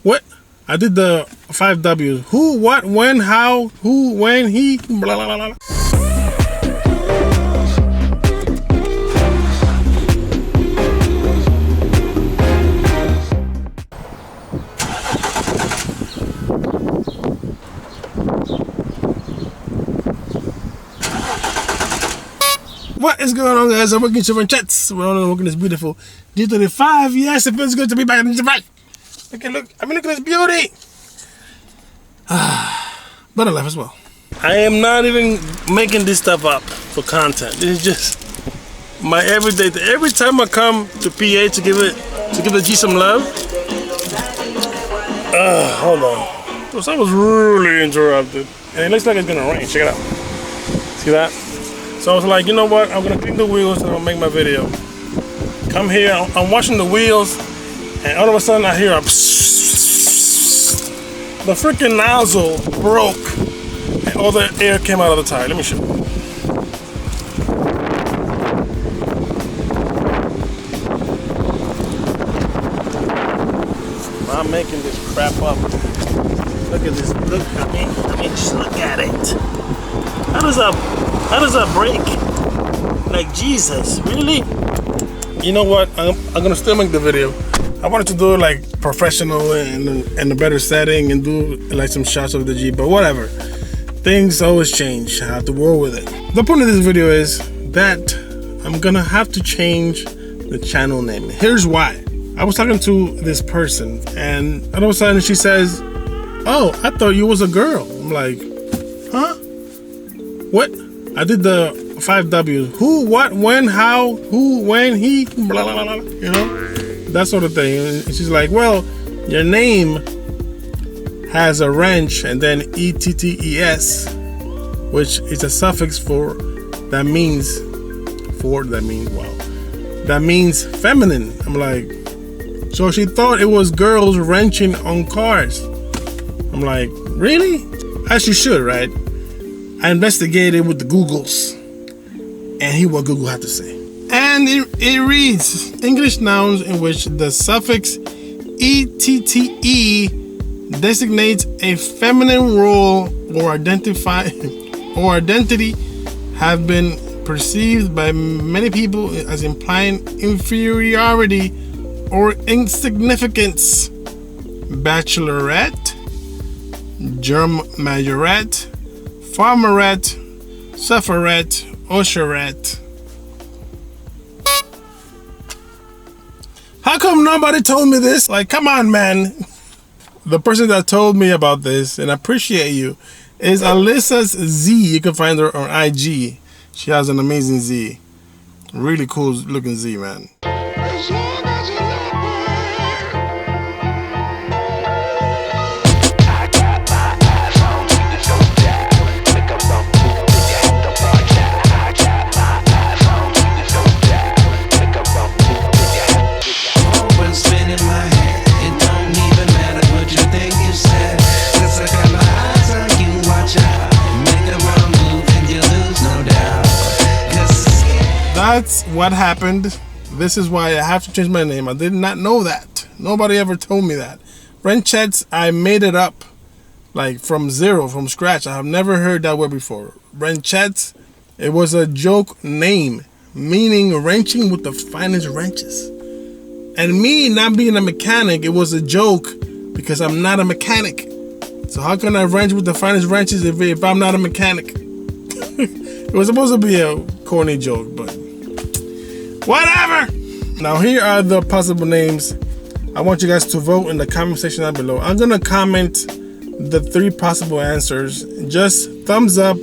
What? I did the 5 W's. Who, what, when, how, who, when, he, blah, blah, blah, blah. What is going on, guys? I'm working to Wrenchettes. We're all working this beautiful G35. Yes, it feels good to be back in the G35. Look, I mean, look at this beauty. But I laugh as well. I am not even making this stuff up for content. This is just my everyday thing. Every time I come to PA to give the G some love. Hold on. So I was really interrupted. And it looks like it's gonna rain. Check it out. See that? So I was like, you know what? I'm gonna clean the wheels and I'll make my video. Come here, I'm washing the wheels, and all of a sudden I hear a psst. The freaking nozzle broke, and all the air came out of the tire. Let me show you. I'm making this crap up. Look at this. Look, I mean, just look at it. How does that break? Like, Jesus, really? You know what? I'm gonna still make the video. I wanted to do it like professional and in a better setting and do like some shots of the G, but whatever. Things always change. I have to roll with it. The point of this video is that I'm gonna have to change the channel name. Here's why. I was talking to this person, and all of a sudden she says, "Oh, I thought you was a girl." I'm like, "Huh? What?" I did the 5 W's. Who, what, when, how, who, when, he, blah, blah, blah, blah. You know? That sort of thing. And she's like, well, your name has a wrench and then E-T-T-E-S, which is a suffix that means feminine. I'm like, so she thought it was girls wrenching on cars. I'm like, really? As you should, right? I investigated with the Googles, and hear what Google had to say. And it reads, English nouns in which the suffix E-T-T-E designates a feminine role or identity have been perceived by many people as implying inferiority or insignificance. Bachelorette, germ majorette, farmerette, suffragette, usherette. How come nobody told me this? Like, come on, man. The person that told me about this, and I appreciate you, is Alyssa's Z. You can find her on IG. She has an amazing Z. Really cool looking Z, man. That's what happened. This is why I have to change my name. I did not know that. Nobody ever told me that. Wrenchettes, I made it up like from zero, from scratch. I have never heard that word before. Wrenchettes, it was a joke name, meaning wrenching with the finest wrenches. And me not being a mechanic, it was a joke because I'm not a mechanic. So how can I wrench with the finest wrenches if I'm not a mechanic? It was supposed to be a corny joke, but whatever. Now here are the possible names. I want you guys to vote in the comment section down below. I'm gonna comment the 3 possible answers. Just thumbs up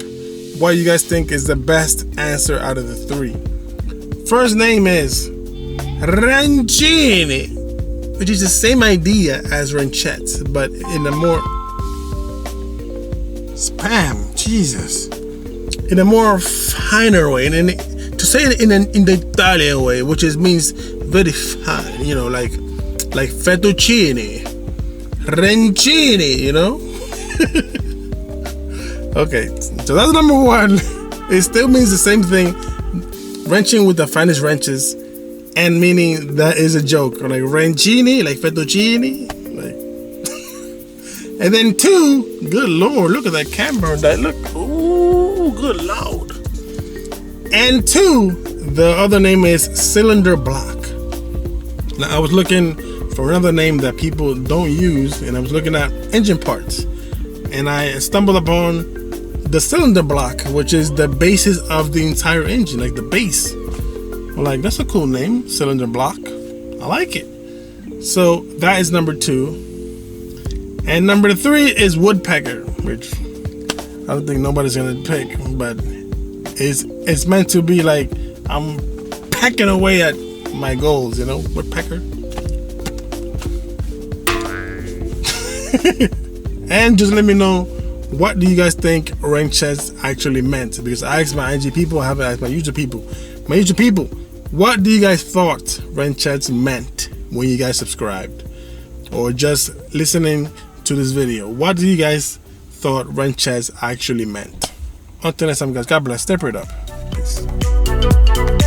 what you guys think is the best answer out of the 3. First name is Rancini, which is the same idea as Wrenchettes, but in a more Jesus, in a more finer way, and to say it in the Italian way, which means very fine, you know, like fettuccine, Rancini, you know. Okay, so that's number 1. It still means the same thing, wrenching with the finest wrenches, and meaning that is a joke, or like Rancini, like fettuccine, like And then 2, good Lord, look at that camber on that. Look, ooh, good Lord. And 2, the other name is cylinder block. Now I was looking for another name that people don't use, and I was looking at engine parts, and I stumbled upon the cylinder block, which is the basis of the entire engine, like the base. I'm like, that's a cool name, cylinder block. I like it. So that is number 2. And number 3 is woodpecker, which I don't think nobody's gonna pick, but it's meant to be like I'm pecking away at my goals, you know, woodpecker. And just let me know, what do you guys think wrenchettes actually meant? Because I asked my IG people, I haven't asked my YouTube people. My YouTube people, what do you guys thought wrenchettes meant when you guys subscribed? Or just listening to this video, what do you guys thought wrenchettes actually meant? Until next time, guys, God bless. Step it up. Peace.